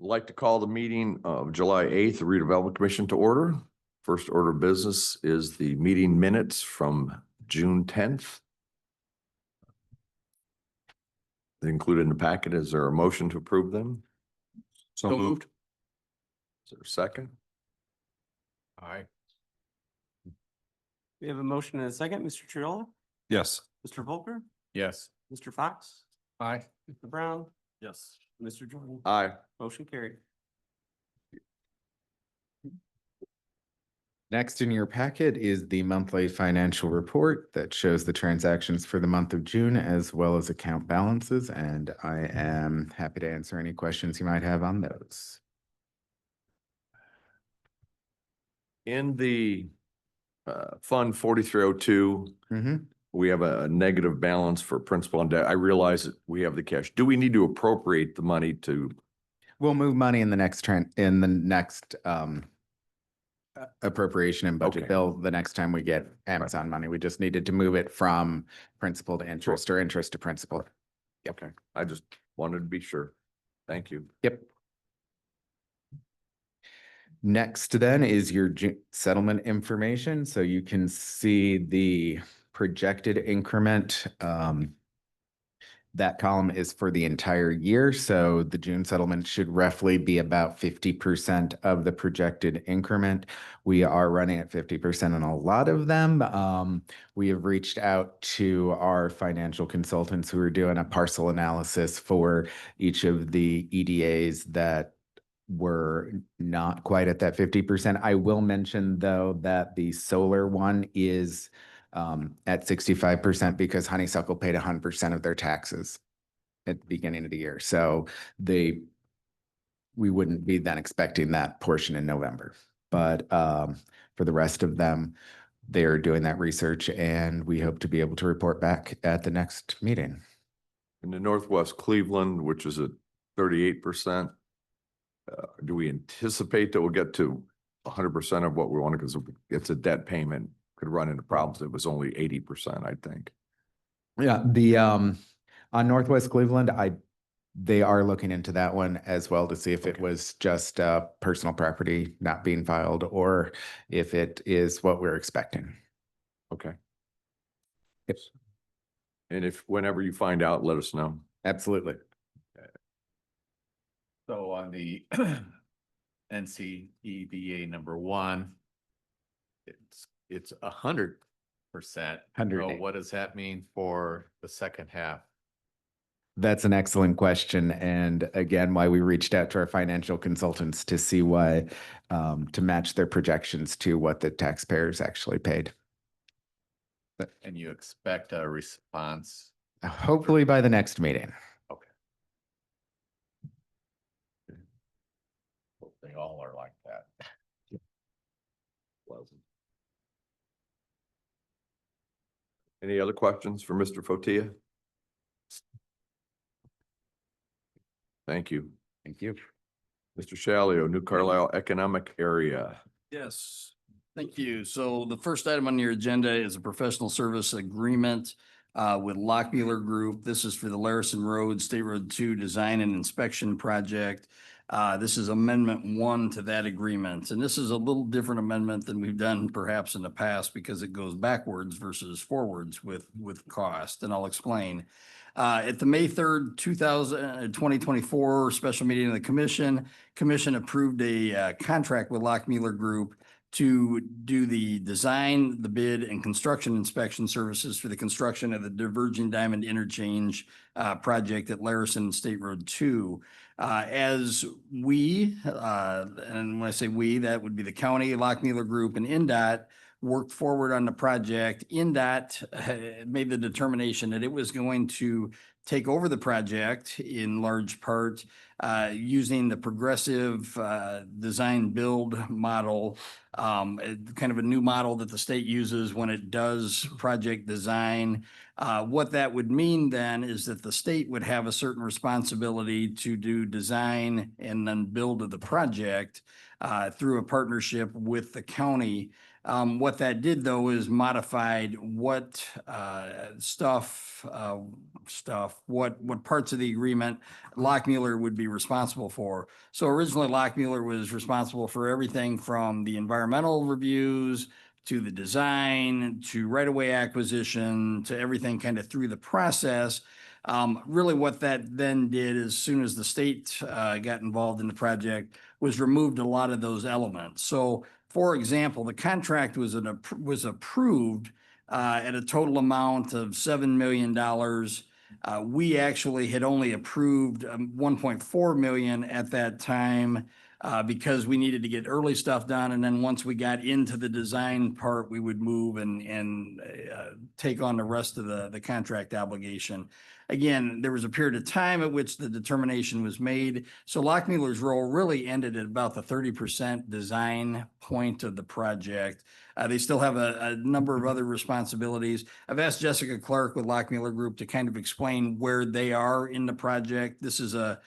like to call the meeting of July 8th, the Redevelopment Commission to order. First order of business is the meeting minutes from June 10th. They're included in the packet. Is there a motion to approve them? So moved. Is there a second? Aye. We have a motion and a second. Mr. Triola, Yes. Mr. Volker, Yes. Mr. Fox, Aye. Mr. Brown, Yes. Mr. Jordan. Aye. Motion carried. Next in your packet is the monthly financial report that shows the transactions for the month of June as well as account balances, and I am happy to answer any questions you might have on those. In the Fund 4302, we have a negative balance for principal and debt. I realize that we have the cash. Do we need to appropriate the money to? We'll move money in the next appropriation and budget Okay. bill the next time we get Amazon money. We just needed to move it from principal to interest or interest to principal. Okay, I just wanted to be sure. Thank you. Yep. Next then is your settlement information. So you can see the projected increment. That column is for the entire year. So the June settlement should roughly be about 50% of the projected increment. We are running at 50% on a lot of them. We have reached out to our financial consultants who are doing a parcel analysis for each of the EDAs that were not quite at that 50%. I will mention though that the solar one is at 65% because Honeysuckle paid 100% of their taxes at the beginning of the year. So we wouldn't be then expecting that portion in November. But for the rest of them, they're doing that research and we hope to be able to report back at the next meeting. In the Northwest Cleveland, which is at 38%, do we anticipate that we'll get to 100% of what we want? Because it's a debt payment, could run into problems. It was only 80%, I think. Yeah, the on Northwest Cleveland, they are looking into that one as well to see if it was just personal property not being filed or if it is what we're expecting. Okay. Yep. And if whenever you find out, let us know. Absolutely. So on the NCEVA number 1, it's 100%. 100. So what does that mean for the second half? That's an excellent question. And again, why we reached out to our financial consultants to see why, to match their projections to what the taxpayers actually paid. And you expect a response? Hopefully by the next meeting. Okay. Hope they all are like that. Any other questions for Mr. Fotia? Thank you. Thank you. Mr. Shalio, New Carlisle Economic Area. Yes, thank you. So the first item on your agenda is a professional service agreement with Lockmuller Group. This is for the Larison Road, State Road 2 Design and Inspection Project. This is Amendment 1 to that agreement. And this is a little different amendment than we've done perhaps in the past because it goes backwards versus forwards with cost, and I'll explain. At the May 3rd, 2024 special meeting of the Commission approved a contract with Lockmuller Group to do the design, the bid, and construction inspection services for the construction of the Diverging Diamond Interchange project at Larison State Road 2. As we, and when I say we, that would be the county, Lockmuller Group, and NDOT, worked forward on the project. NDOT made the determination that it was going to take over the project in large part using the progressive design build model, kind of a new model that the state uses when it does project design. What that would mean then is that the state would have a certain responsibility to do design and then build of the project through a partnership with the county. What that did though is modified what stuff stuff, what parts of the agreement Lockmuir would be responsible for. So originally Lockmuir was responsible for everything from the environmental reviews to the design, to right-of-way acquisition, to everything kind of through the process. Really what that then did, as soon as the state got involved in the project, was removed a lot of those elements. So for example, the contract was approved at a total amount of $7 million. We actually had only approved 1.4 million at that time because we needed to get early stuff done. And then once we got into the design part, we would move and take on the rest of the contract obligation. Again, there was a period of time at which the determination was made. So Lockmuir's role really ended at about the 30% design point of the project. They still have a number of other responsibilities. I've asked Jessica Clark with Lockmuir Group to kind of explain where they are in the project. This is a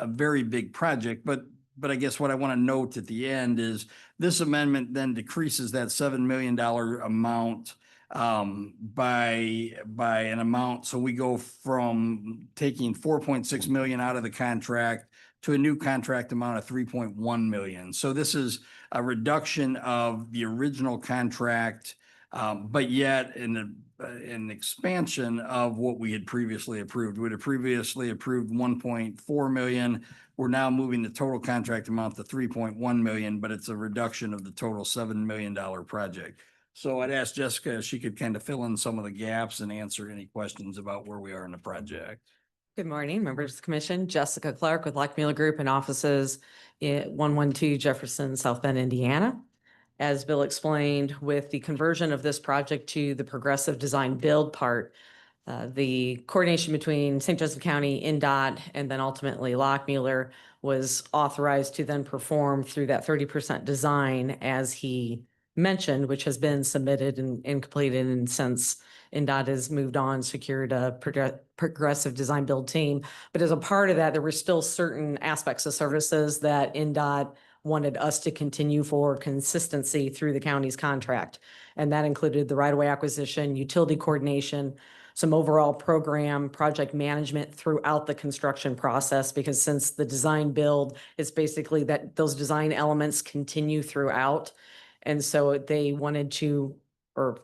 very big project, but I guess what I want to note at the end is this amendment then decreases that $7 million amount by an amount. So we go from taking 4.6 million out of the contract to a new contract amount of 3.1 million. So this is a reduction of the original contract, but yet an expansion of what we had previously approved. We had previously approved 1.4 million. We're now moving the total contract amount to 3.1 million, but it's a reduction of the total $7 million project. So I'd ask Jessica if she could kind of fill in some of the gaps and answer any questions about where we are in the project. Good morning, members of the commission. Jessica Clark with Lockmuir Group in offices at 112 Jefferson, South Bend, Indiana. As Bill explained, with the conversion of this project to the progressive design build part, the coordination between St. Joseph County, NDOT, and then ultimately Lockmuir was authorized to then perform through that 30% design as he mentioned, which has been submitted and completed. And since NDOT has moved on, secured a progressive design build team. But as a part of that, there were still certain aspects of services that NDOT wanted us to continue for consistency through the county's contract. And that included the right-of-way acquisition, utility coordination, some overall program project management throughout the construction process, because since the design build is basically that those design elements continue throughout. And so they wanted to, or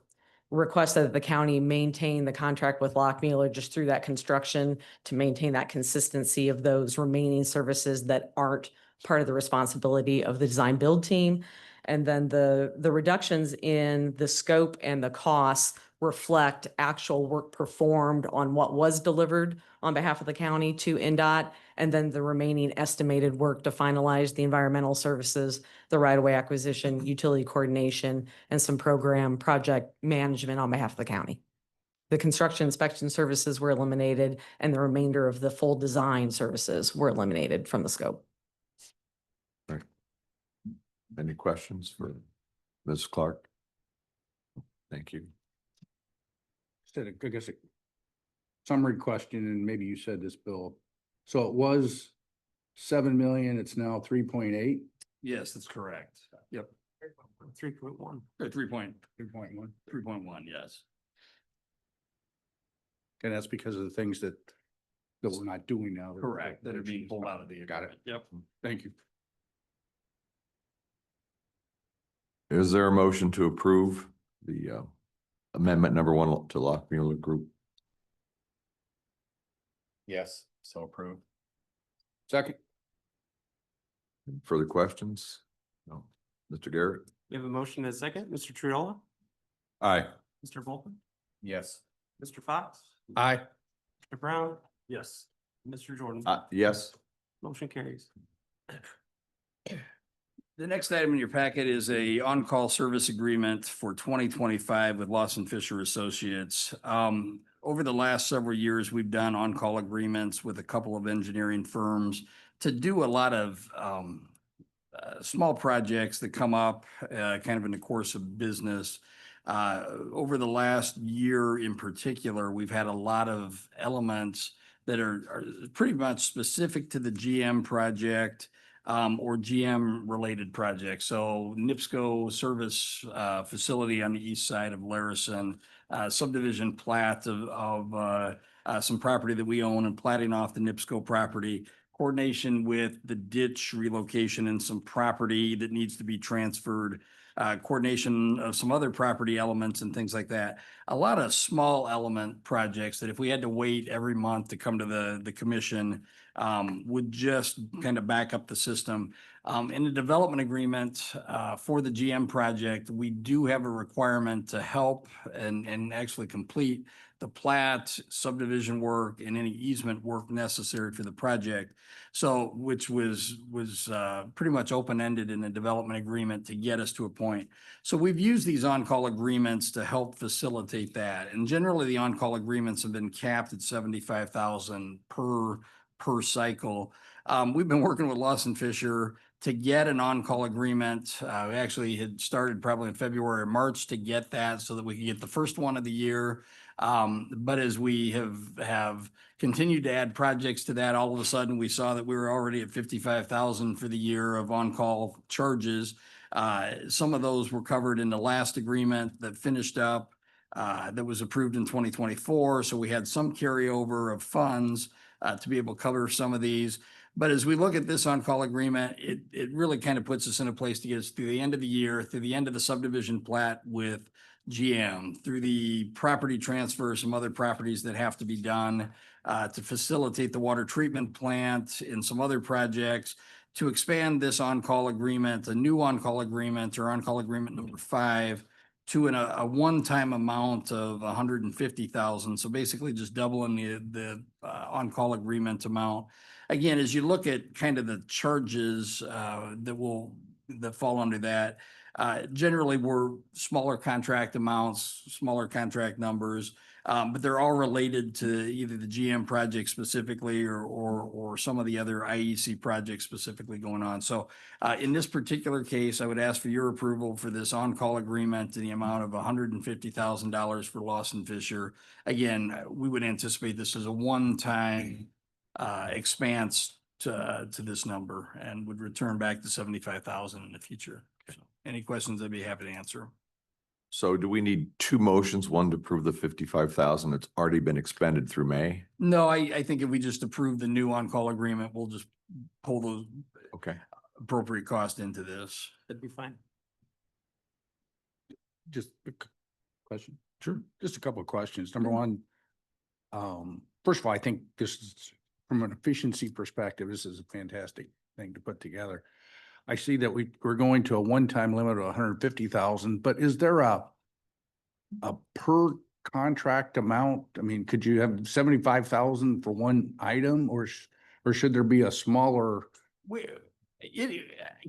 requested that the county maintain the contract with Lockmuir just through that construction to maintain that consistency of those remaining services that aren't part of the responsibility of the design build team. And then the reductions in the scope and the costs reflect actual work performed on what was delivered on behalf of the county to NDOT, and then the remaining estimated work to finalize the environmental services, the right-of-way acquisition, utility coordination, and some program project management on behalf of the county. The construction inspection services were eliminated, and the remainder of the full design services were eliminated from the scope. Any questions for Ms. Clark? Thank you. I guess a summary question, and maybe you said this, Bill. So it was 7 million, it's now 3.8? Yes, that's correct. Yep. 3.1. 3.1, 3.1. 3.1, yes. And that's because of the things that we're not doing now. Correct, that are being pulled out of the Got agreement. it. Yep. Thank you. Is there a motion to approve the amendment number 1 to Lockmuir Group? Yes, so approved. Second. Further questions? No. Mr. Garrett? You have a motion and a second. Mr. Triola, Aye. Mr. Volkman, Yes. Mr. Fox, Aye. Mr. Brown. Yes. Mr. Jordan. Yes. Motion carries. The next item in your packet is a on-call service agreement for 2025 with Lawson Fisher Associates. Over the last several years, we've done on-call agreements with a couple of engineering firms to do a lot of small projects that come up kind of in the course of business. Over the last year in particular, we've had a lot of elements that are pretty much specific to the GM project or GM related projects. So NIPSCO service facility on the east side of Larison, subdivision plat of some property that we own and platting off the NIPSCO property, coordination with the ditch relocation and some property that needs to be transferred, coordination of some other property elements and things like that. A lot of small element projects that if we had to wait every month to come to the commission, would just kind of back up the system. In the development agreement, for the GM project, we do have a requirement to help and actually complete the plat, subdivision work, and any easement work necessary for the project. So, which was pretty much open-ended in the development agreement to get us to a point. So we've used these on-call agreements to help facilitate that. And generally, the on-call agreements have been capped at 75,000 per cycle. We've been working with Lawson Fisher to get an on-call agreement. We actually had started probably in February or March to get that so that we could get the first one of the year. But as we have continued to add projects to that, all of a sudden we saw that we were already at 55,000 for the year of on-call charges. Some of those were covered in the last agreement that finished up, that was approved in 2024. So we had some carryover of funds to be able to cover some of these. But as we look at this on-call agreement, it really kind of puts us in a place to get us through the end of the year, through the end of the subdivision plat with GM, through the property transfer, some other properties that have to be done to facilitate the water treatment plant and some other projects, to expand this on-call agreement, a new on-call agreement or on-call agreement number 5, to a one-time amount of 150,000. So basically just doubling the on-call agreement amount. Again, as you look at kind of the charges that fall under that, generally we're smaller contract amounts, smaller contract numbers, but they're all related to either the GM project specifically or some of the other IEC projects specifically going on. So in this particular case, I would ask for your approval for this on-call agreement in the amount of $150,000 for Lawson Fisher. Again, we would anticipate this as a one-time expanse to this number and would return back to 75,000 in the future. So, any questions, I'd be happy to answer. So do we need 2 motions, one to approve the 55,000 that's already been expended through May? No, I think if we just approve the new on-call agreement, we'll just pull those Okay. appropriate costs into this. That'd be fine. Just a question. Sure. Just a couple of questions. Number one, first of all, I think this is, from an efficiency perspective, this is a fantastic thing to put together. I see that we're going to a one-time limit of 150,000, but is there a per contract amount? I mean, could you have 75,000 for one item, or should there be a smaller?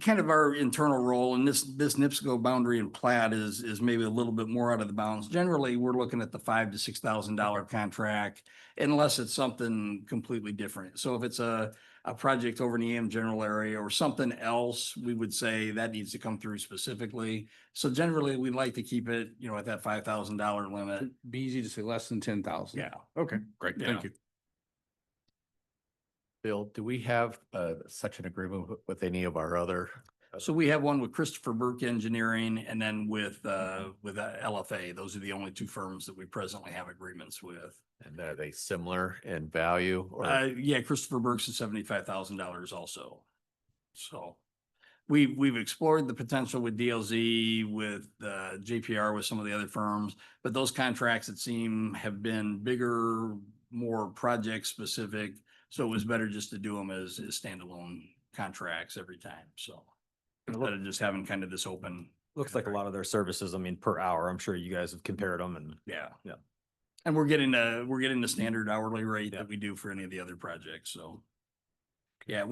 Kind of our internal role in this NIPSCO boundary and plat is maybe a little bit more out of the bounds. Generally, we're looking at the $5,000 to $6,000 contract, unless it's something completely different. So if it's a project over in the EM general area or something else, we would say that needs to come through specifically. So generally, we'd like to keep it, at that $5,000 limit. It'd be easy to say less than 10,000. Yeah. Okay, great. Thank you. Bill, do we have such an agreement with any of our other? So we have one with Christopher Burke Engineering and then with LFA. Those are the only 2 firms that we presently have agreements with. And are they similar in value or? Yeah, Christopher Burke's is $75,000 also. So we've explored the potential with DLZ, with JPR, with some of the other firms, but those contracts, it seemed, have been bigger, more project specific. So it was better just to do them as standalone contracts every time. So instead of just having kind of this open. Looks like a lot of their services, I mean, per hour, I'm sure you guys have compared them and. Yeah. Yeah. And we're getting the standard hourly rate that we do for any of the other projects. So. Yeah,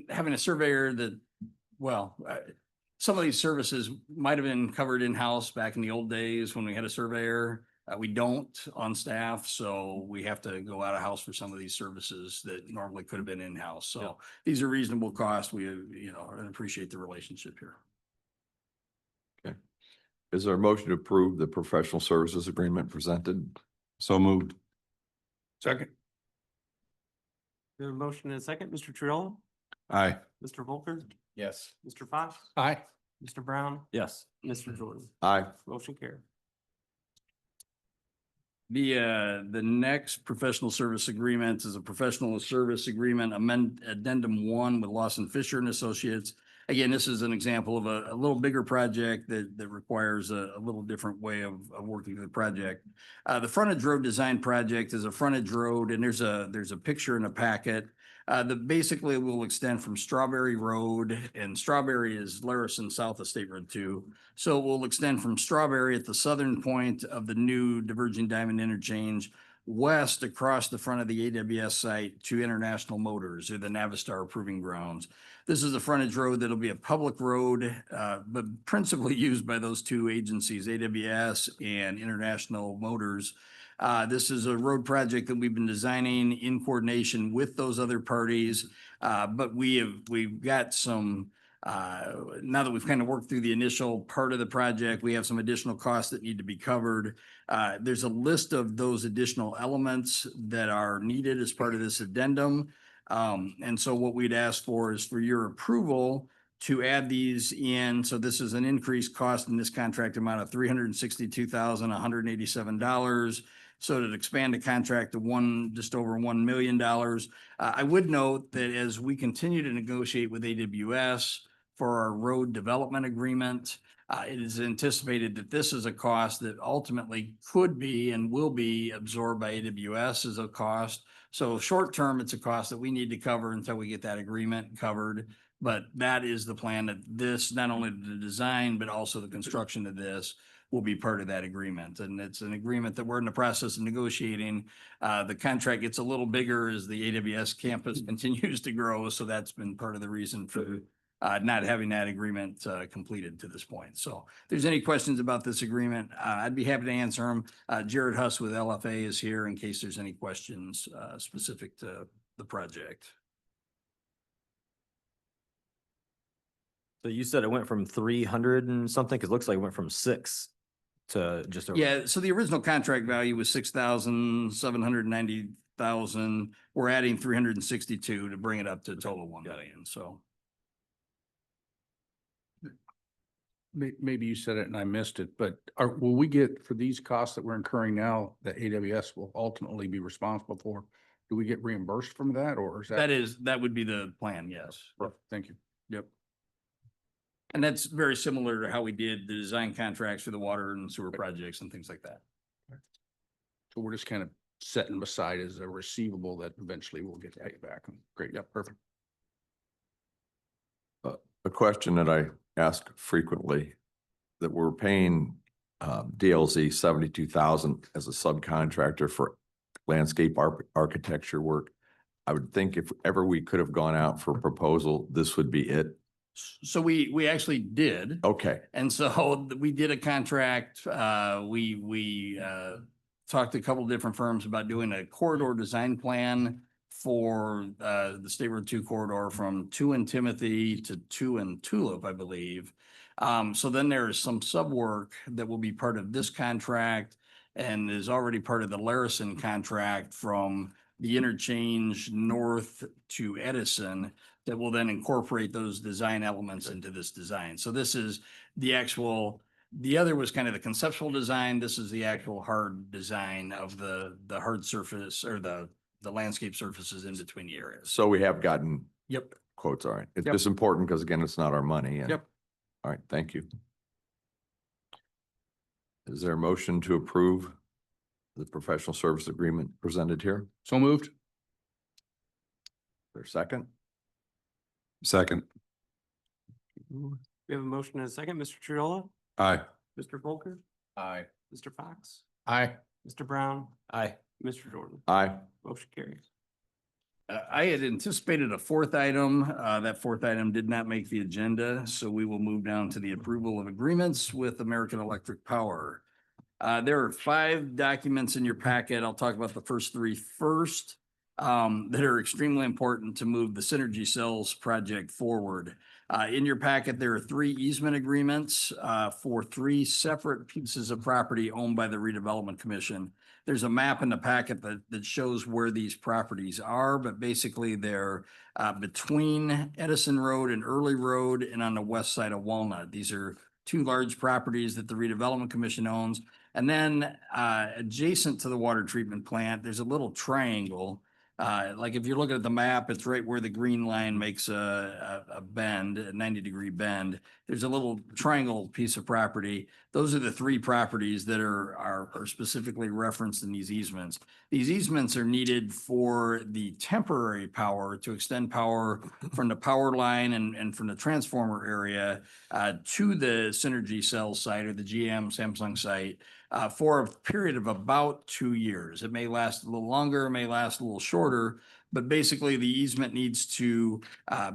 having a surveyor that, some of these services might have been covered in-house back in the old days when we had a surveyor. We don't on staff, so we have to go out of house for some of these services that normally could have been in-house. So these are reasonable costs. We, and appreciate the relationship here. Okay. Is there a motion to approve the professional services agreement presented? So moved. Second. We have a motion and a second. Mr. Triolo, Aye. Mr. Volker, Yes. Mr. Fox, Aye. Mr. Brown, Yes. Mr. Jordan. Aye. Motion carried. The next professional service agreement is a professional service agreement addendum 1 with Lawson Fisher and Associates. Again, this is an example of a little bigger project that requires a little different way of working through the project. The frontage road design project is a frontage road, and there's a picture in a packet. That basically will extend from Strawberry Road, and Strawberry is Larison south of State Road 2. So it will extend from Strawberry at the southern point of the new diverging diamond interchange west across the front of the AWS site to International Motors, or the Navistar Proving Grounds. This is a frontage road that'll be a public road, but principally used by those two agencies, AWS and International Motors. This is a road project that we've been designing in coordination with those other parties. But we've got some, now that we've kind of worked through the initial part of the project, we have some additional costs that need to be covered. There's a list of those additional elements that are needed as part of this addendum. And so what we'd ask for is for your approval to add these in. So this is an increased cost in this contract amount of $362,187. So to expand the contract to just over $1 million. I would note that as we continue to negotiate with AWS for our road development agreement, it is anticipated that this is a cost that ultimately could be and will be absorbed by AWS as a cost. So short term, it's a cost that we need to cover until we get that agreement covered. But that is the plan, that this, not only the design, but also the construction of this will be part of that agreement. And it's an agreement that we're in the process of negotiating. The contract gets a little bigger as the AWS campus continues to grow. So that's been part of the reason for not having that agreement completed to this point. So if there's any questions about this agreement, I'd be happy to answer them. Jared Huss with LFA is here in case there's any questions specific to the project. So you said it went from 300 and something, because it looks like it went from 6 to just over. Yeah, so the original contract value was 6,790,000. We're adding 362 to bring it up to a total 1 million, so. Maybe you said it and I missed it, but will we get, for these costs that we're incurring now, that AWS will ultimately be responsible for? Do we get reimbursed from that, or is that? That would be the plan, yes. Thank you. Yep. And that's very similar to how we did the design contracts for the water and sewer projects and things like that. So we're just kind of setting aside as a receivable that eventually we'll get paid back. Great, yeah, perfect. A question that I ask frequently, that we're paying DLZ 72,000 as a subcontractor for landscape architecture work. I would think if ever we could have gone out for a proposal, this would be it. So we actually did. Okay, And so we did a contract. We talked to a couple of different firms about doing a corridor design plan for the State Road 2 corridor from 2 and Timothy to 2 and Tulip, I believe. So then there is some sub work that will be part of this contract and is already part of the Larison contract from the interchange north to Edison that will then incorporate those design elements into this design. So this is the actual, the other was kind of the conceptual design. This is the actual hard design of the hard surface or the landscape surfaces in between the areas. so we have gotten Yep. quotes, all right. It's Yep. just important because again, it's not our money. And Yep. all right, thank you. Is there a motion to approve the professional service agreement presented here? So moved. Is there a second? Second. We have a motion and a second. Mr. Triola, Aye. Mr. Volker, Aye. Mr. Fox, Aye. Mr. Brown, Aye. Mr. Jordan. Aye. Motion carries. I had anticipated a fourth item. That fourth item did not make the agenda, so we will move down to the approval of agreements with American Electric Power. There are 5 documents in your packet. I'll talk about the first 3 first, that are extremely important to move the Synergy Cells project forward. In your packet, there are 3 easement agreements for 3 separate pieces of property owned by the Redevelopment Commission. There's a map in the packet that shows where these properties are, but basically they're between Edison Road and Early Road and on the west side of Walnut. These are 2 large properties that the Redevelopment Commission owns. And then adjacent to the water treatment plant, there's a little triangle. Like if you're looking at the map, it's right where the green line makes a bend, a 90-degree bend. There's a little triangle piece of property. Those are the three properties that are specifically referenced in these easements. These easements are needed for the temporary power to extend power from the power line and from the transformer area to the Synergy Cell site or the GM Samsung site for a period of about 2 years. It may last a little longer, it may last a little shorter, but basically the easement needs to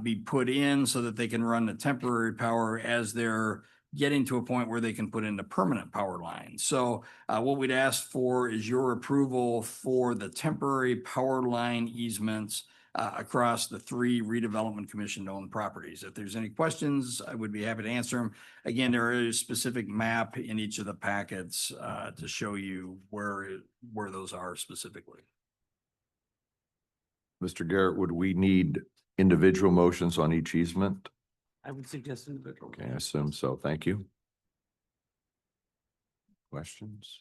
be put in so that they can run the temporary power as they're getting to a point where they can put in the permanent power line. So what we'd ask for is your approval for the temporary power line easements across the 3 redevelopment commission owned properties. If there's any questions, I would be happy to answer them. Again, there is a specific map in each of the packets to show you where those are specifically. Mr. Garrett, would we need individual motions on each easement? I would suggest individual. Okay, I assume so. Thank you. Questions?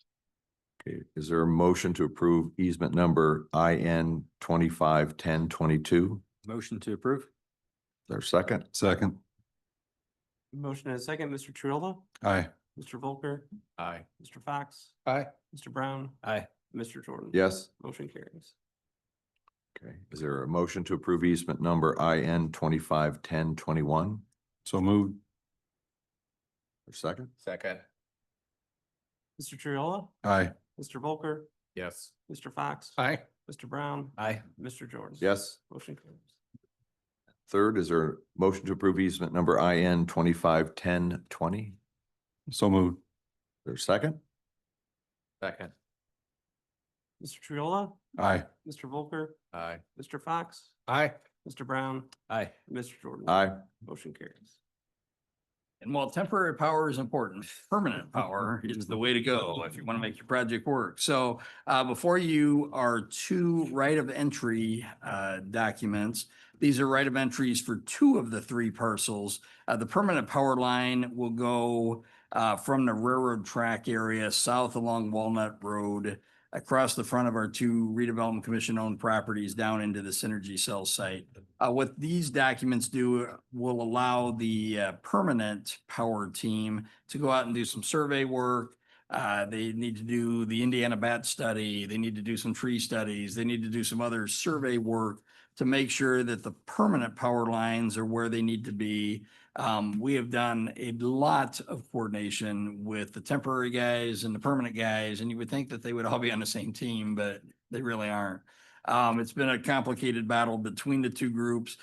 Okay, is there a motion to approve easement number IN 251022? Motion to approve? Is there a second? Second. Motion and a second, Mr. Triola, Aye. Mr. Volker, Aye. Mr. Fox, Aye. Mr. Brown, Aye. Mr. Jordan. Yes. Motion carries. Okay, is there a motion to approve easement number IN 251021? So moved. Or second? Second. Mr. Triola, Aye. Mr. Volker, Yes. Mr. Fox. Aye. Mr. Brown, Aye. Mr. Jordan. Yes. Motion carries. Third, is there a motion to approve easement number IN 251020? So moved. There's a second? Second. Mr. Triola, Aye. Mr. Volker, Aye. Mr. Fox, Aye. Mr. Brown, Aye. Mr. Jordan. Aye. Motion carries. And while temporary power is important, permanent power is the way to go if you want to make your project work. So before you are 2 right of entry documents. These are right of entries for 2 of the 3 parcels. The permanent power line will go from the railroad track area south along Walnut Road, across the front of our 2 redevelopment commission owned properties down into the Synergy Cell site. What these documents do will allow the permanent power team to go out and do some survey work. They need to do the Indiana bat study. They need to do some tree studies. They need to do some other survey work to make sure that the permanent power lines are where they need to be. We have done a lot of coordination with the temporary guys and the permanent guys, and you would think that they would all be on the same team, but they really aren't. It's been a complicated battle between the 2 groups.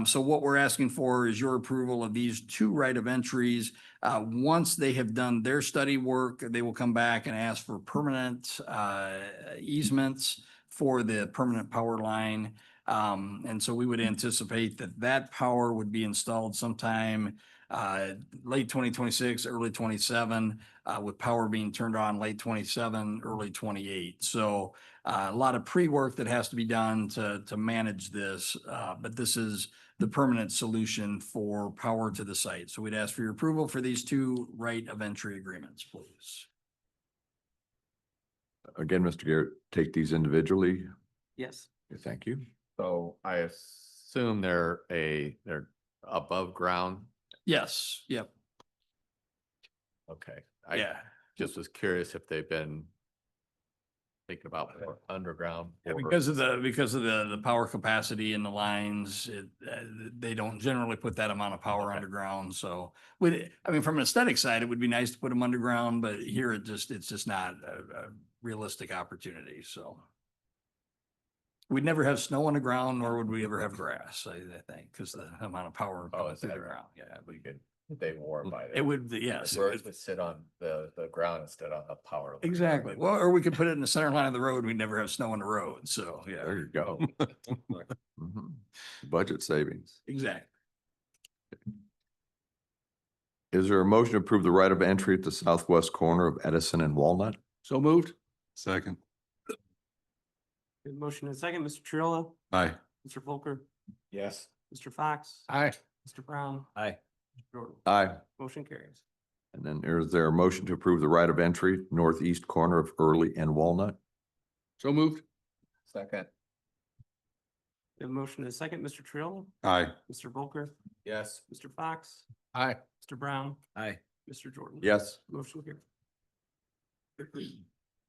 So what we're asking for is your approval of these 2 right of entries. Once they have done their study work, they will come back and ask for permanent easements for the permanent power line. And so we would anticipate that power would be installed sometime late 2026, early 27, with power being turned on late 27, early 28. So a lot of pre-work that has to be done to manage this, but this is the permanent solution for power to the site. So we'd ask for your approval for these 2 right of entry agreements, please. Again, Mr. Garrett, take these individually. Yes. Okay, thank you. So I assume they're above ground. Yes, yep, Okay. yeah. Just was curious if they've been thinking about more underground. Yeah, or- because of the power capacity in the lines, they don't generally put that amount of power Okay. underground. So from an aesthetic side, it would be nice to put them underground, but here it's just not a realistic opportunity. So we'd never have snow on the ground, nor would we ever have grass, I think, because the amount of power Oh, coming is through that the right? ground. Yeah, We could stay warm by it then. would, yes. it Whereas would- would sit on the ground instead of a power. line. Exactly. Well, or we could put it in the center line of the road. We'd never have snow on the road. So, There yeah, you go. Mhm. Budget savings. exactly. Is there a motion to approve the right of entry at the southwest corner of Edison and Walnut? So moved. Second. Motion and a second, Mr. Triola, Aye. Mr. Volker, Yes. Mr. Fox. Aye. Mr. Brown, Aye. Mr. Jordan. Aye. Motion carries. And then is there a motion to approve the right of entry northeast corner of Early and Walnut? So moved. Second. We have a motion and a second. Mr. Triolo? Aye. Mr. Volker? Yes. Mr. Fox? Aye. Mr. Brown? Aye. Mr. Jordan? Yes. Motion carried.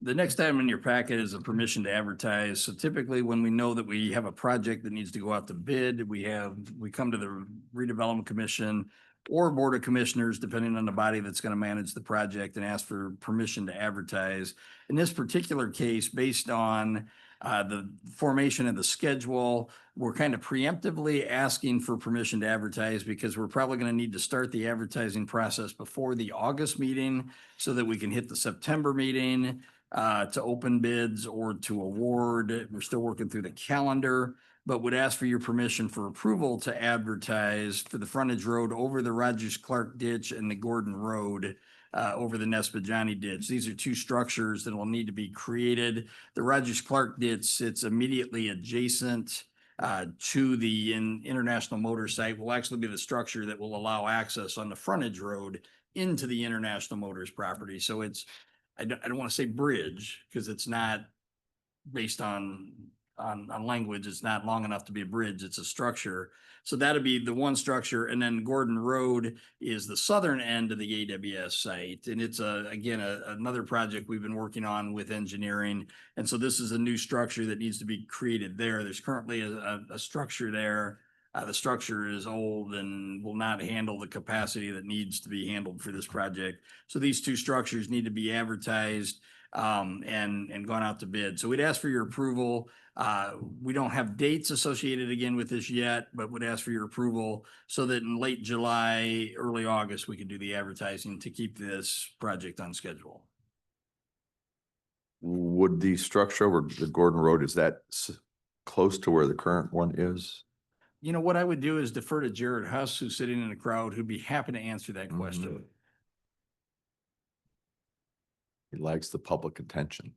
The next item in your packet is a permission to advertise. So typically when we know that we have a project that needs to go out to bid, we come to the redevelopment commission or board of commissioners, depending on the body that's going to manage the project, and ask for permission to advertise. In this particular case, based on the formation of the schedule, we're kind of preemptively asking for permission to advertise because we're probably going to need to start the advertising process before the August meeting so that we can hit the September meeting to open bids or to award. We're still working through the calendar, but would ask for your permission for approval to advertise for the frontage road over the Rogers Clark ditch and the Gordon Road over the Nespajani ditch. These are two structures that will need to be created. The Rogers Clark ditch sits immediately adjacent to the International Motor Site, will actually be the structure that will allow access on the frontage road into the International Motors property. So it's, I don't want to say bridge because it's not based on language. It's not long enough to be a bridge. It's a structure. So that'd be the one structure. And then Gordon Road is the southern end of the AWS site. And it's again, another project we've been working on with engineering. And so this is a new structure that needs to be created there. There's currently a structure there. The structure is old and will not handle the capacity that needs to be handled for this project. So these two structures need to be advertised and gone out to bid. So we'd ask for your approval. We don't have dates associated again with this yet, but would ask for your approval so that in late July, early August, we could do the advertising to keep this project on schedule. Would the structure over the Gordon Road, is that close to where the current one is? You know, what I would do is defer to Jared Huss, who's sitting in the crowd, who'd be happy to answer that question. He likes the public attention.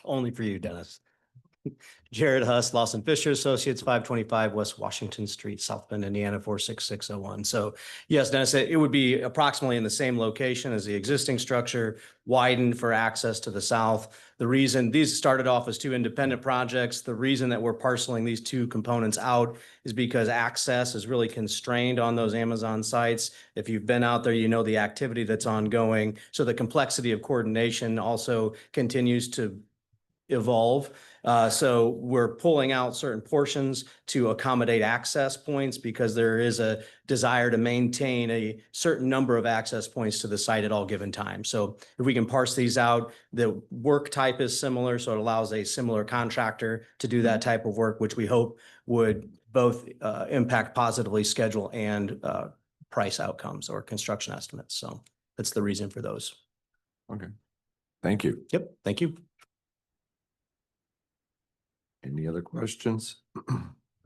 Only for you, Dennis. Jared Huss, Lawson Fisher Associates, 525 West Washington Street, South Bend, Indiana, 46601. So yes, Dennis, it would be approximately in the same location as the existing structure, widened for access to the south. The reason these started off as two independent projects, the reason that we're parceling these two components out is because access is really constrained on those Amazon sites. If you've been out there, you know the activity that's ongoing. So the complexity of coordination also continues to evolve. So we're pulling out certain portions to accommodate access points because there is a desire to maintain a certain number of access points to the site at all given time. So if we can parse these out, the work type is similar, so it allows a similar contractor to do that type of work, which we hope would both impact positively schedule and price outcomes or construction estimates. So that's the reason for those. Okay. Thank you. Yep, thank you. Any other questions?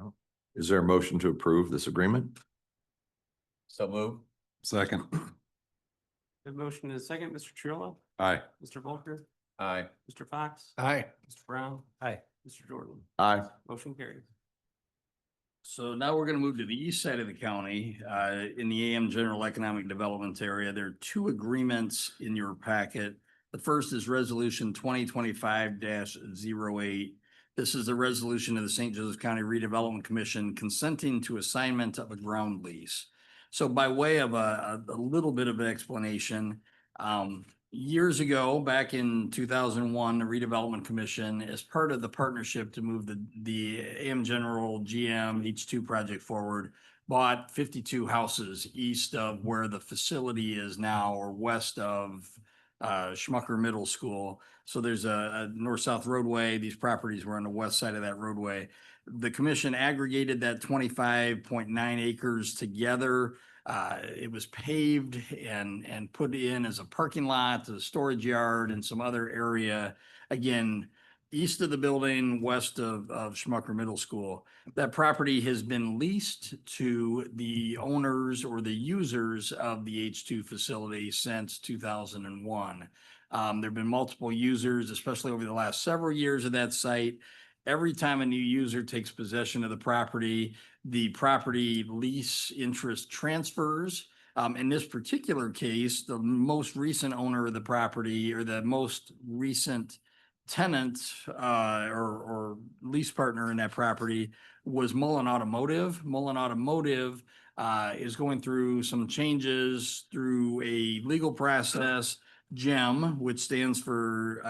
No. Is there a motion to approve this agreement? So move. Second. We have a motion and a second. Mr. Triolo? Aye. Mr. Volker? Aye. Mr. Fox? Aye. Mr. Brown? Aye. Mr. Jordan? Aye. Motion carried. So now we're going to move to the east side of the county, in the AM General Economic Development area. There are two agreements in your packet. The first is Resolution 2025-08. This is a resolution of the St. Joseph County Redevelopment Commission consenting to assignment of a ground lease. So by way of a little bit of an explanation, years ago, back in 2001, the Redevelopment Commission, as part of the partnership to move the AM General GM H2 project forward, bought 52 houses east of where the facility is now, or west of Schmucker Middle School. So there's a north-south roadway. These properties were on the west side of that roadway. The commission aggregated that 25.9 acres together. It was paved and put in as a parking lot, a storage yard, and some other area. Again, east of the building, west of Schmucker Middle School. That property has been leased to the owners or the users of the H2 facility since 2001. There have been multiple users, especially over the last several years of that site. Every time a new user takes possession of the property lease interest transfers In this particular case, the most recent owner of the property or the most recent tenant or lease partner in that property was Mullen Automotive. Mullen Automotive is going through some changes through a legal process. GEM, which stands for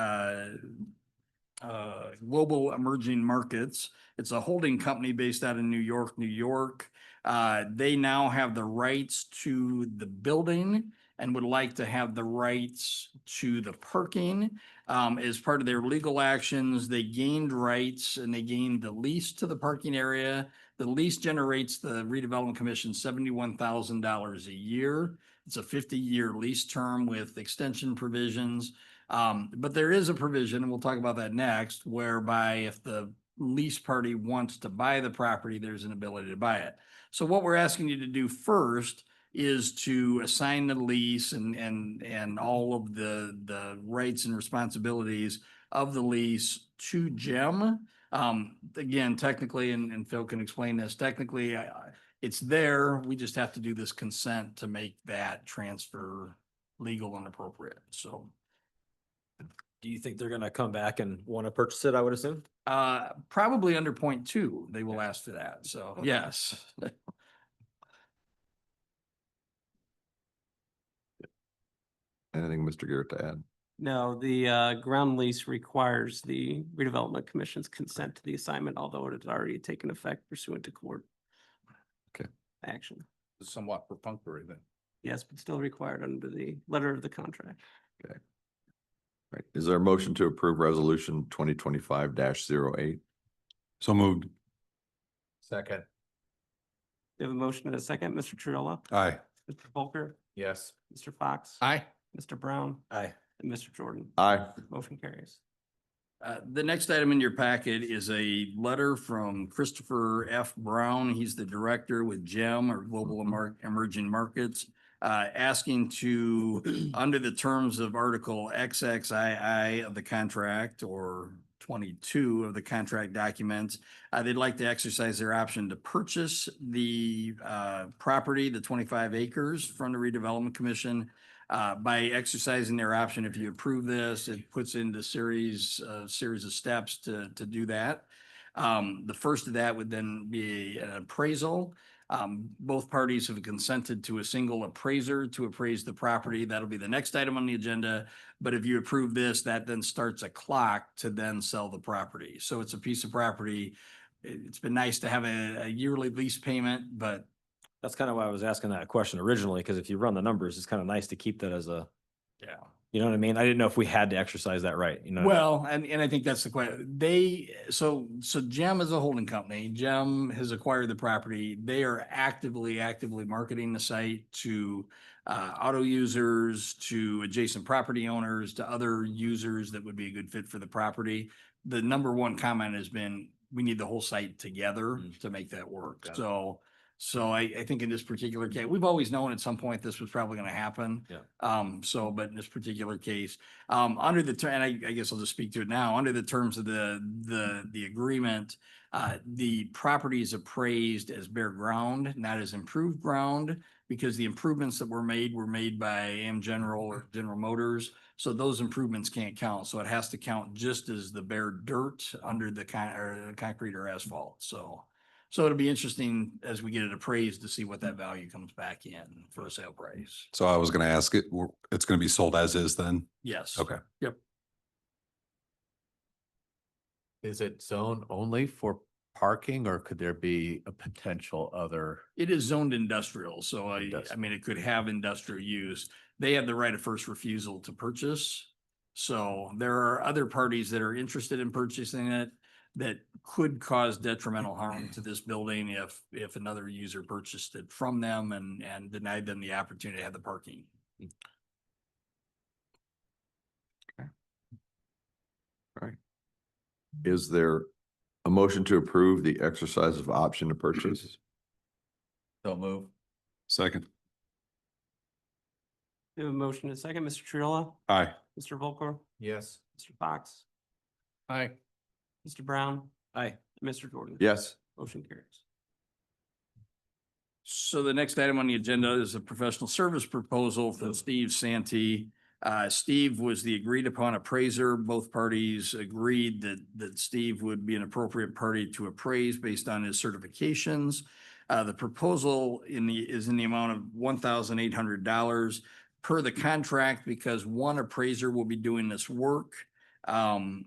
Global Emerging Markets. It's a holding company based out of New York, New York. They now have the rights to the building and would like to have the rights to the parking. As part of their legal actions, they gained rights and they gained the lease to the parking area. The lease generates the redevelopment commission $71,000 a year. It's a 50-year lease term with extension provisions. But there is a provision, and we'll talk about that next, whereby if the lease party wants to buy the property, there's an ability to buy it. So what we're asking you to do first is to assign the lease and all of the rights and responsibilities of the lease to GEM. Again, technically, and Phil can explain this, technically, it's there. We just have to do this consent to make that transfer legal and appropriate. So Do you think they're gonna come back and want to purchase it, I would assume? probably under point 2, they will ask for that. So yes. Anything, Mr. Garrett, to add? No, the ground lease requires the redevelopment commission's consent to the assignment, although it has already taken effect pursuant to court. Okay. Action. Somewhat perfunctory then. Yes, but still required under the letter of the contract. Okay. Right. Is there a motion to approve resolution 2025-08? So moved. Second. We have a motion and a second. Mr. Triola, Aye. Mr. Volker, Yes. Mr. Fox. Aye. Mr. Brown Aye. and Mr. Jordan. Aye. Motion carries. The next item in your packet is a letter from Christopher F. Brown. He's the director with GEM or Global Emerging Markets, asking to, under the terms of Article XXII of the contract or 22 of the contract documents, they'd like to exercise their option to purchase the property, the 25 acres from the redevelopment commission. By exercising their option, if you approve this, it puts into series of steps to do that. The first of that would then be an appraisal. Both parties have consented to a single appraiser to appraise the property. That'll be the next item on the agenda. But if you approve this, that then starts a clock to then sell the property. So it's a piece of property. It's been nice to have a yearly lease payment, but That's kind of why I was asking that question originally, because if you run the numbers, it's kind of nice to keep that as a, yeah. you know what I mean? I didn't know if we had to exercise that right, you know? Well, and I think that's the question. So GEM is a holding company. GEM has acquired the property. They are actively marketing the site to auto users, to adjacent property owners, to other users that would be a good fit for the property. The number one comment has been, we need the whole site together to make that work. Got it. So I think in this particular case, we've always known at some point this was probably going to happen. Yeah. But in this particular case, under the term, and I guess I'll just speak to it now, under the terms of the agreement, the property is appraised as bare ground, not as improved ground, because the improvements that were made by AM General or General Motors. So those improvements can't count. So it has to count just as the bare dirt under the concrete or asphalt. So it'll be interesting as we get it appraised to see what that value comes back in for a sale price. So I was gonna ask it, it's gonna be sold as is then? Yes. Okay. Yep. Is it zone only for parking or could there be a potential other? It is zoned industrial, so I Industrial. mean, it could have industrial use. They have the right of first refusal to purchase. So there are other parties that are interested in purchasing it that could cause detrimental harm to this building if another user purchased it from them and denied them the opportunity to have the parking. Is there a motion to approve the exercise of option to purchase? Don't move. Second. We have a motion and a second. Mr. Triola, Aye. Mr. Volker, Yes. Mr. Fox, Aye. Mr. Brown, Aye. and Mr. Jordan. Yes. Motion carries. So the next item on the agenda is a professional service proposal from Steve Santee. Steve was the agreed upon appraiser. Both parties agreed that Steve would be an appropriate party to appraise based on his certifications. The proposal is in the amount of $1,800 per the contract because one appraiser will be doing this work. I'm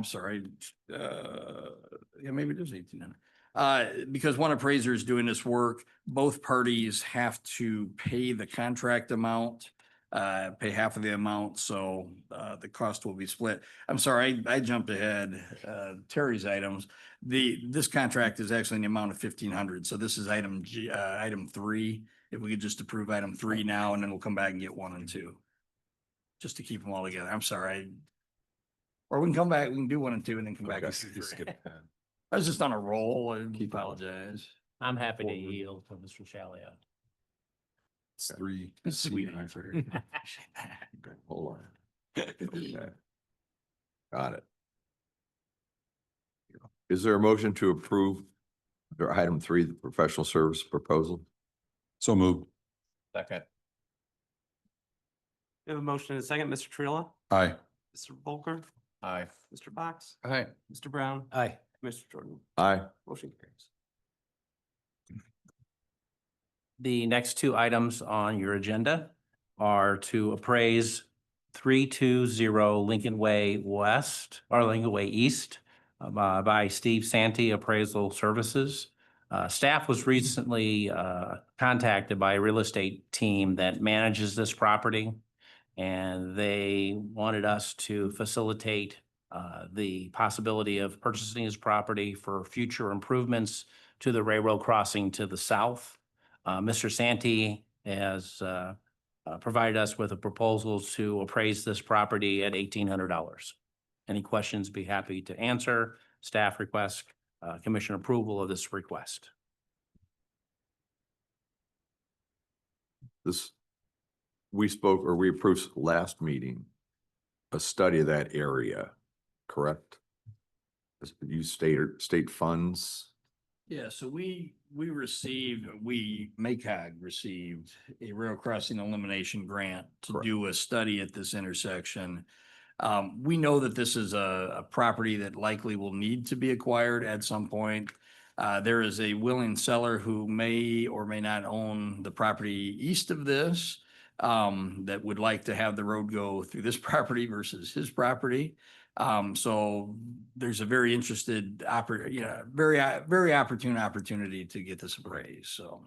sorry. Yeah, maybe it is 1,800. Because one appraiser is doing this work, both parties have to pay the contract amount, pay half of the amount, so the cost will be split. I'm sorry, I jumped ahead. Terry's items. This contract is actually in the amount of 1,500, so this is item 3. If we could just approve item 3 now, and then we'll come back and get 1 and 2. Just to keep them all together. I'm sorry. Or we can come back, we can do 1 and 2 and then come back. and do 3. I was just on a roll. I apologize. I'm happy to yield to Mr. Chalia. It's 3. Sweet. Hold on. Okay. Got it. Is there a motion to approve item 3, the professional service proposal? So moved. Second. We have a motion and a second. Mr. Triola, Aye. Mr. Volker, Aye. Mr. Box, Aye. Mr. Brown, Aye. Mr. Jordan. Aye. Motion carries. The next 2 items on your agenda are to appraise 320 Lincoln Way West or Lincoln Way East by Steve Santee Appraisal Services. Staff was recently contacted by a real estate team that manages this property, and they wanted us to facilitate the possibility of purchasing this property for future improvements to the railroad crossing to the south. Mr. Santee has provided us with a proposal to appraise this property at $1,800. Any questions, be happy to answer. Staff request commission approval of this request. We spoke or we approved last meeting, a study of that area, correct? You state funds. Yeah, so MACOG received a rail crossing elimination grant to Correct. do a study at this intersection. We know that this is a property that likely will need to be acquired at some point. There is a willing seller who may or may not own the property east of this, that would like to have the road go through this property versus his property. So there's a very interested very opportune opportunity to get this appraised, so.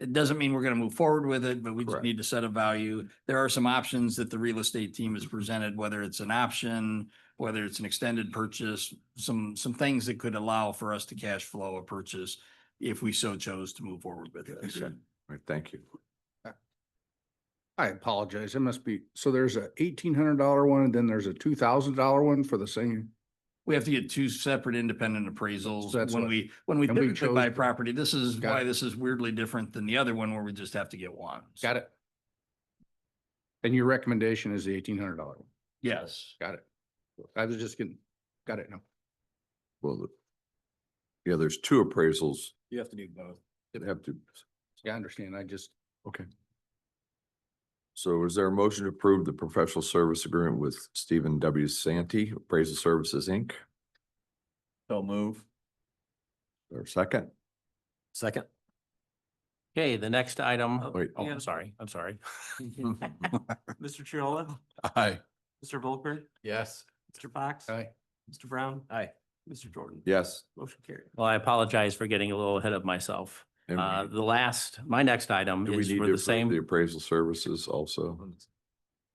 It doesn't mean we're gonna move forward with it, but we just Correct. need to set a value. There are some options that the real estate team has presented, whether it's an option, whether it's an extended purchase, some things that could allow for us to cash flow a purchase if we so chose to move forward with this. Okay. All right, thank you. I apologize. It must be, so there's a $1,800 one and then there's a $2,000 one for the same. We have to get 2 separate independent appraisals That's when what- we and we typically buy chose- property. This is Got why it. this is weirdly different than the other one where we just have to get one. Got it. And your recommendation is the $1,800 one. Yes. Got it. I was just getting, got it now. Well, yeah, there's 2 appraisals. You have to do both. That have to. Yeah, I understand. Okay. So is there a motion to approve the professional service agreement with Stephen W. Santee Appraisal Services, Inc.? So move. Or second? Second. Okay, the next item. Wait. Oh, Yeah. I'm sorry. Mr. Triola, Aye. Mr. Volker, Yes. Mr. Box, Aye. Mr. Brown, Aye. Mr. Jordan. Yes. Motion carried. Well, I apologize for getting a little ahead of myself. And My next item do we is need for to the approve same. the appraisal services also?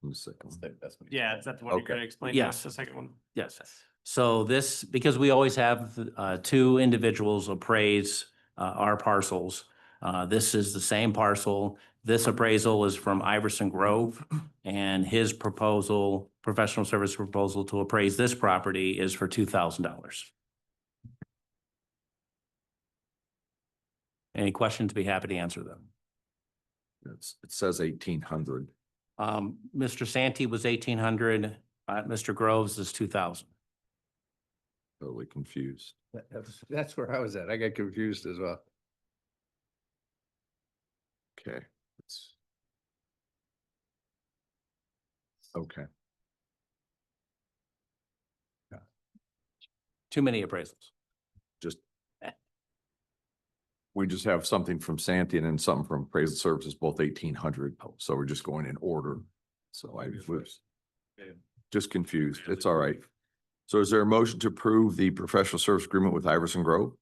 In the second one. Yeah, is that the one you're Okay. gonna explain? Yes. The second one? Yes. So this, because we always have 2 individuals appraise our parcels. This is the same parcel. This appraisal is from Iverson Grove, and his proposal, professional service proposal to appraise this property is for $2,000. Any questions? Be happy to answer them. It says 1,800. Mr. Santee was 1,800, Mr. Groves is 2,000. Totally confused. That's where I was at. I got confused as well. Okay. Okay. Too many appraisals. Just. We just have something from Santy and then something from appraisal services, both 1,800. So we're just going in order. So I was just confused. It's all right. So is there a motion to approve the professional service agreement with Iverson Grove?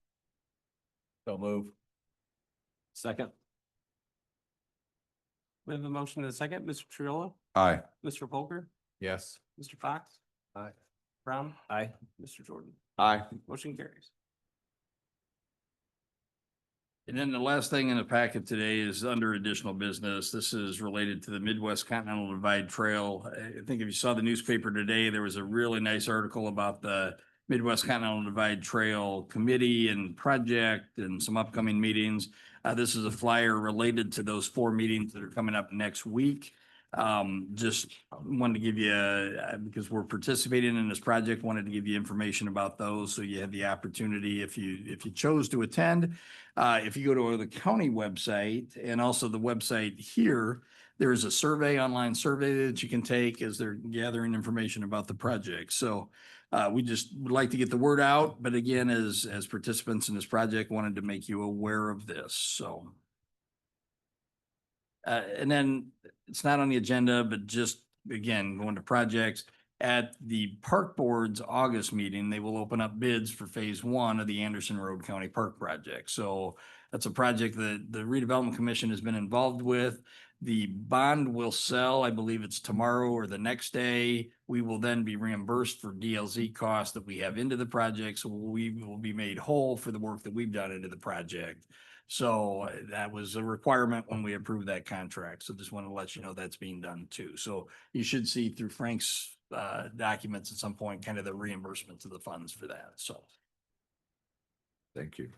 So move. Second. We have a motion and a second. Mr. Triolo, Aye. Mr. Polker, Yes. Mr. Fox, Aye. Brown, Aye. Mr. Jordan. Aye. Motion carries. And then the last thing in the packet today is under additional business. This is related to the Midwest Continental Divide Trail. I think if you saw the newspaper today, there was a really nice article about the Midwest Continental Divide Trail Committee and project and some upcoming meetings. This is a flyer related to those 4 meetings that are coming up next week. Just wanted to give you, because we're participating in this project, wanted to give you information about those. So you had the opportunity if you chose to attend. If you go to the county website and also the website here, there's a survey, online survey that you can take as they're gathering information about the project. So we just would like to get the word out, but again, as participants in this project, wanted to make you aware of this, so. And then it's not on the agenda, but just again, going to projects. At the park board's August meeting, they will open up bids for phase 1 of the Anderson Road County Park project. So that's a project that the redevelopment commission has been involved with. The bond will sell, I believe it's tomorrow or the next day. We will then be reimbursed for DLZ costs that we have into the project. So we will be made whole for the work that we've done into the project. So that was a requirement when we approved that contract. So just want to let you know that's being done too. So you should see through Frank's documents at some point, kind of the reimbursement to the funds for that. So. Thank you.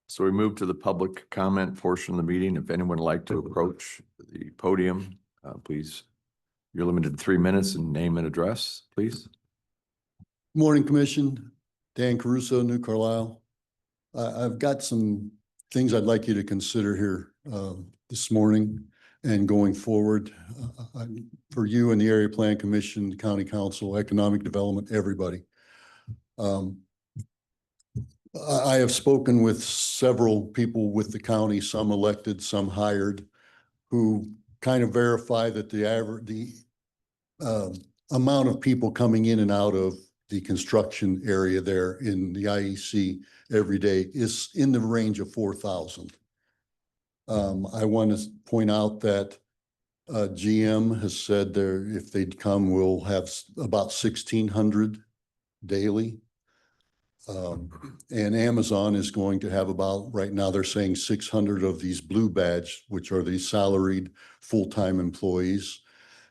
So we move to the public comment portion of the meeting. If anyone would like to approach the podium, please. You're limited to 3 minutes and name and address, please. Morning, Commission. Dan Caruso, New Carlisle. I've got some things I'd like you to consider here this morning and going forward for you and the Area Plan Commission, the County Council, Economic Development, everybody. I have spoken with several people with the county, some elected, some hired, who kind of verify that the amount of people coming in and out of the construction area there in the IEC every day is in the range of 4,000. I want to point out that GM has said there, if they'd come, we'll have about 1,600 daily. And Amazon is going to have about, right now they're saying 600 of these blue badge, which are the salaried full-time employees.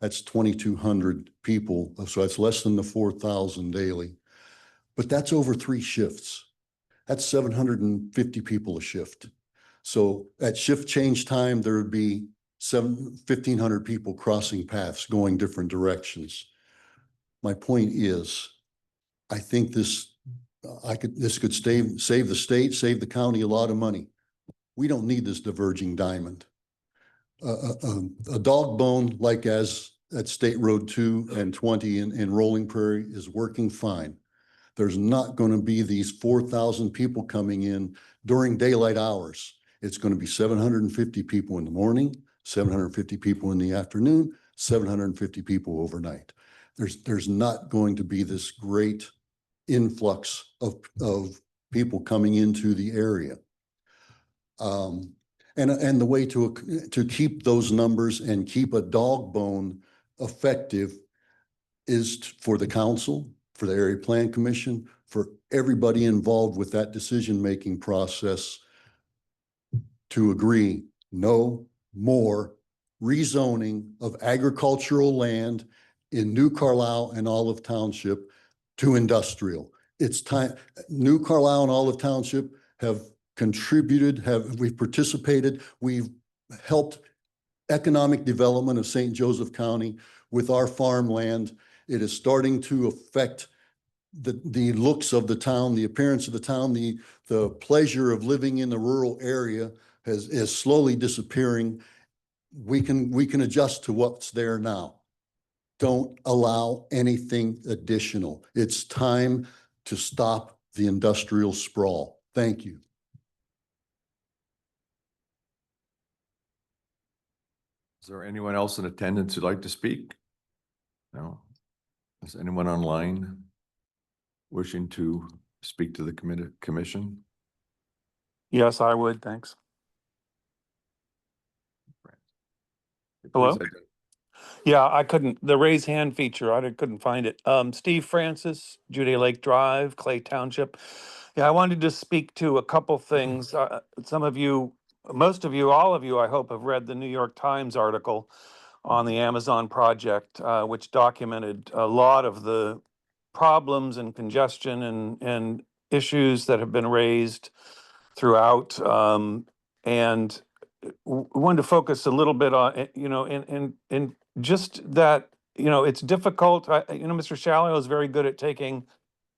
That's 2,200 people. So that's less than the 4,000 daily, but that's over 3 shifts. That's 750 people a shift. So at shift change time, there would be 1,500 people crossing paths, going different directions. My point is, I think this could save the state, save the county a lot of money. We don't need this diverging diamond. A dog bone like as at State Road 2 and 20 in Rolling Prairie is working fine. There's not going to be these 4,000 people coming in during daylight hours. It's going to be 750 people in the morning, 750 people in the afternoon, 750 people overnight. There's not going to be this great influx of people coming into the area. And the way to keep those numbers and keep a dog bone effective is for the council, for the Area Plan Commission, for everybody involved with that decision-making process to agree no more rezoning of agricultural land in New Carlisle and Olive Township to industrial. It's time. New Carlisle and Olive Township have contributed, we've participated, we've helped economic development of St. Joseph County with our farmland. It is starting to affect the looks of the town, the appearance of the town, the pleasure of living in the rural area is slowly disappearing. We can adjust to what's there now. Don't allow anything additional. It's time to stop the industrial sprawl. Thank you. Is there anyone else in attendance who'd like to speak? No? Is anyone online wishing to speak to the commission? Yes, I would. Thanks. Hello? Please Yeah, I couldn't, the raise hand feature, couldn't find it. Steve Francis, Judy Lake Drive, Clay Township. Yeah, I wanted to speak to a couple things. Some of you, most of you, all of you, I hope, have read the New York Times article on the Amazon project, which documented a lot of the problems and congestion and issues that have been raised throughout. And wanted to focus a little bit on, in just that, it's difficult. Mr. Shallow is very good at taking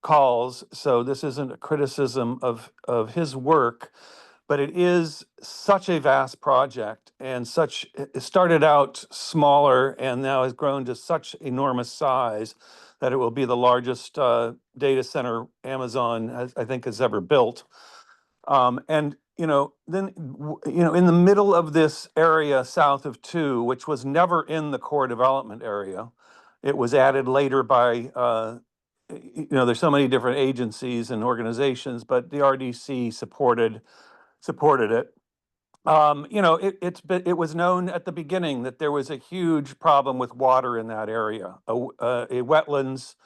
calls, so this isn't a criticism of his work, but it is such a vast project and it started out smaller and now has grown to such enormous size that it will be the largest data center Amazon I think has ever built. And then in the middle of this area south of 2, which was never in the core development area, it was added later by there's so many different agencies and organizations, but the RDC supported it. It was known at the beginning that there was a huge problem with water in that area, a wetlands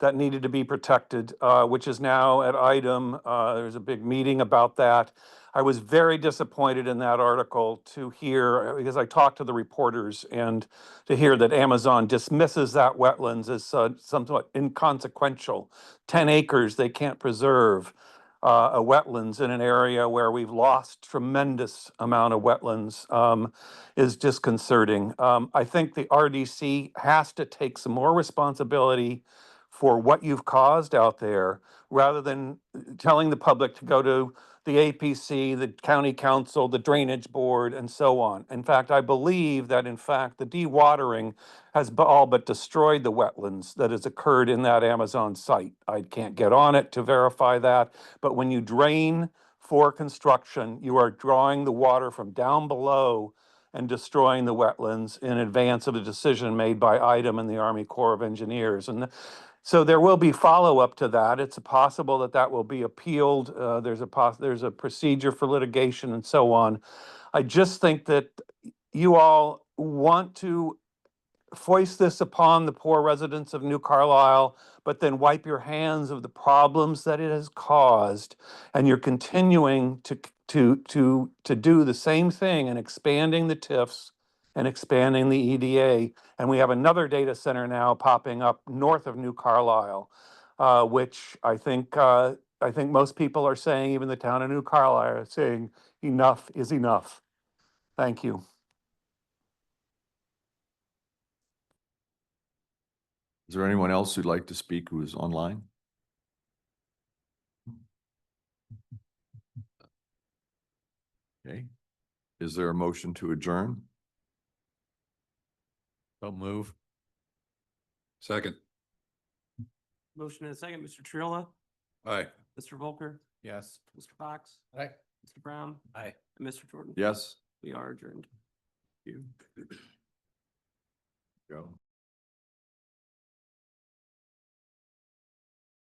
that needed to be protected, which is now at item. There's a big meeting about that. I was very disappointed in that article to hear, because I talked to the reporters, and to hear that Amazon dismisses that wetlands as somewhat inconsequential. 10 acres they can't preserve a wetlands in an area where we've lost tremendous amount of wetlands is disconcerting. I think the RDC has to take some more responsibility for what you've caused out there, rather than telling the public to go to the APC, the county council, the drainage board, and so on. In fact, I believe that the dewatering has all but destroyed the wetlands that has occurred in that Amazon site. I can't get on it to verify that, but when you drain for construction, you are drawing the water from down below and destroying the wetlands in advance of a decision made by IDEM and the Army Corps of Engineers. And so there will be follow-up to that. It's possible that will be appealed. There's a procedure for litigation and so on. I just think that you all want to foist this upon the poor residents of New Carlisle, but then wipe your hands of the problems that it has caused, and you're continuing to do the same thing and expanding the TIFs and expanding the EDA. And we have another data center now popping up north of New Carlisle, which I think most people are saying, even the town of New Carlisle are saying, enough is enough. Thank you. Is there anyone else who'd like to speak who is online? Okay. Is there a motion to adjourn? Don't move. Second. Motion and a second, Mr. Triola, Aye. Mr. Volker, Yes. Mr. Fox, Aye. Mr. Brown, Aye. and Mr. Jordan. Yes. We are adjourned. You. Go.